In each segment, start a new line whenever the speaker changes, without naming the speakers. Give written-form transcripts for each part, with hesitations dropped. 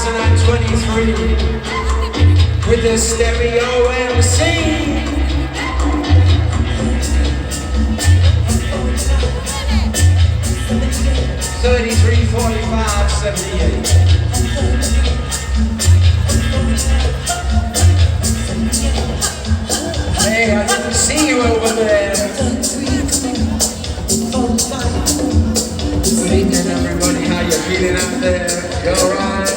2023 with the stereo MC. 33, 45, 78. Hey, I didn't see you over there. Good evening, everybody. How you feeling out there? You alright?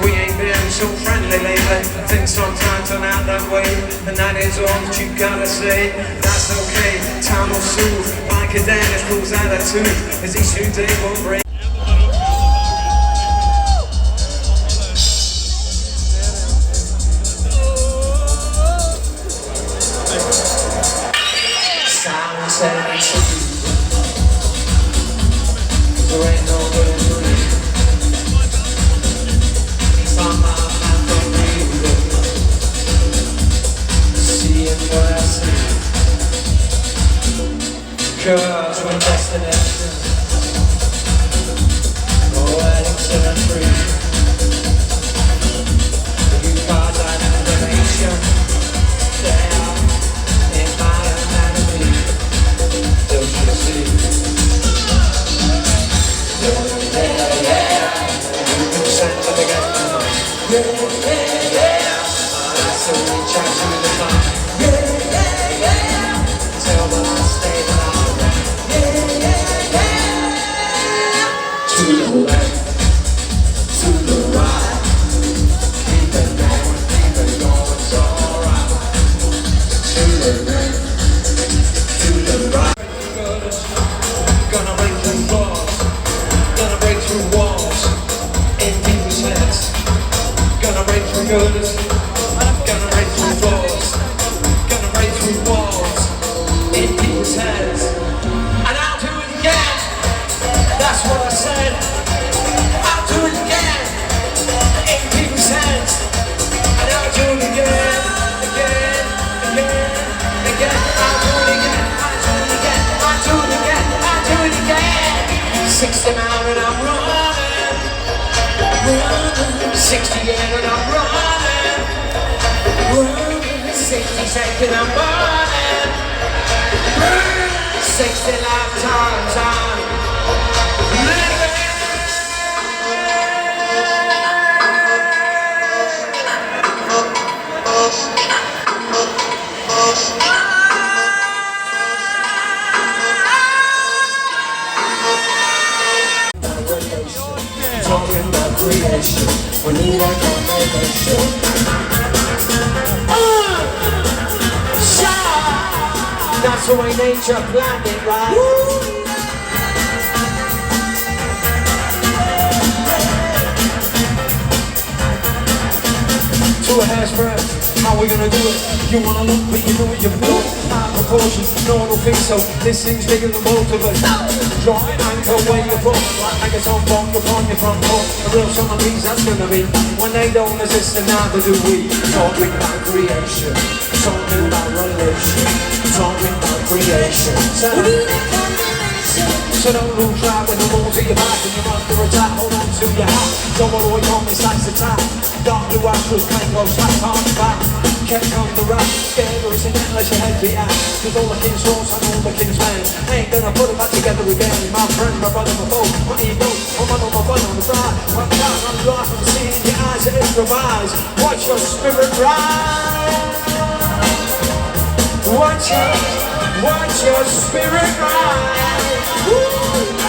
We ain't been so friendly lately. Things sometimes turn out that way, and that is all that you gotta say. That's okay, time will soothe. Like a dentist pulls out a tooth as each new day will break. Silence and truth. There ain't no way to breathe. Cause we're destination, no weddings and a free. You got that information there in my anatomy. Don't you see? Yeah, you can send it again. Yeah. I still reach out to the top. Tell me I stay alive. To the left, to the right, keep it going, it's alright. To the left, to the right. Gonna break through walls, gonna break through walls in people's heads. Gonna break through girders, gonna break through walls, gonna break through walls in people's heads. And I'll do it again. That's what I said. I'll do it again in people's hands, and I'll do it again, again, again, again. I'll do it again. I'll do it again. I'll do it again. I'll do it again. 60 miles and I'm running, 68 and I'm running, 60 seconds I'm running, 60 lifetimes I'm living. Talking about creation, we need a combination. That's the way nature planned it, right? To a hair's breadth, how we gonna do it? You wanna look, but you know what you've built. Out of proportion, no one will think so. This thing's bigger than both of us. Draw an anchor where you're from, like it's on bomb, you're on your front door. A real summer breeze, that's gonna be when they don't resist, and neither do we. Talking about creation, talking about relation, talking about creation. So don't lose track when the walls at your back and you're under attack. Hold on to your hat. Don't worry what you want, it's nice attack. Dark blue astros, plain clothes, hats on the back. Kept on the rap, scared or isn't it unless your head be out. Cause all the king's horse and all the king's men ain't gonna put it back together again. My friend, my brother, my foe, my ego, my mother, my bun on the side. I'm down, I'm life, I'm seeing your eyes that improvise. Watch your spirit rise. Watch your spirit rise. Woo!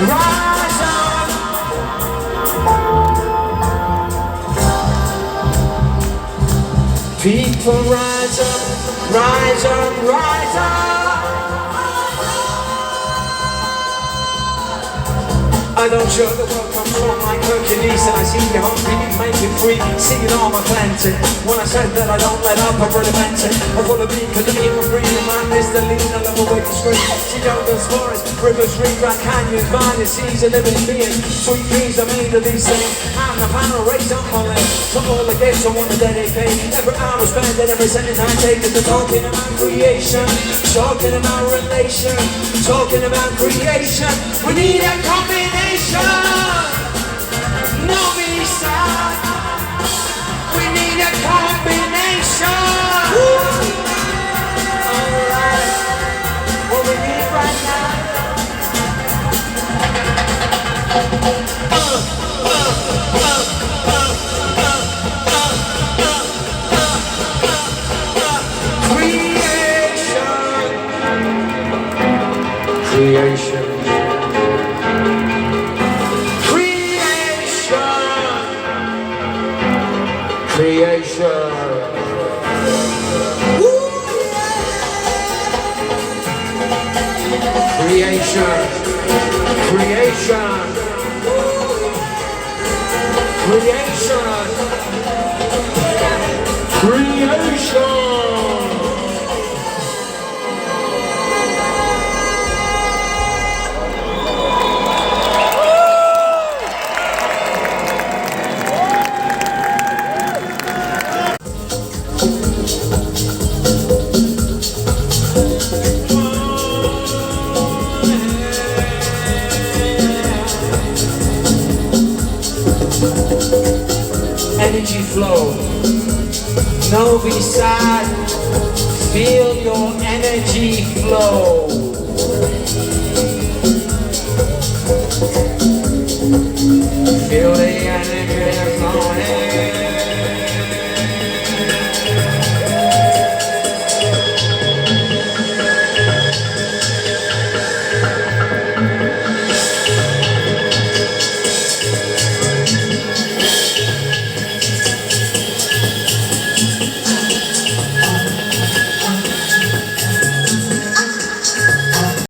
rise up. People rise up, rise up, rise up. I don't show the world comes from like Hercules, and I see you hungry, you make it free, singing all my plenty. When I said that I don't let up, I really meant it. I wanna be, cause I need for freedom, man, Mr. Lean, I love a way to scream. She goes forests, rivers, streams, grand canyons, mining seas, and living being. Sweet dreams are made of these things. I'm the panel race on my leg. To all the gifts I want to dedicate. Every hour spent and every sentence I take is talking about creation, talking about relation, talking about creation. We need a combination. Novi side. We need a combination. Alright. What we need right now. Creation. Creation. Creation. Creation. Creation. Creation. Energy flow. Novi side, feel your energy flow.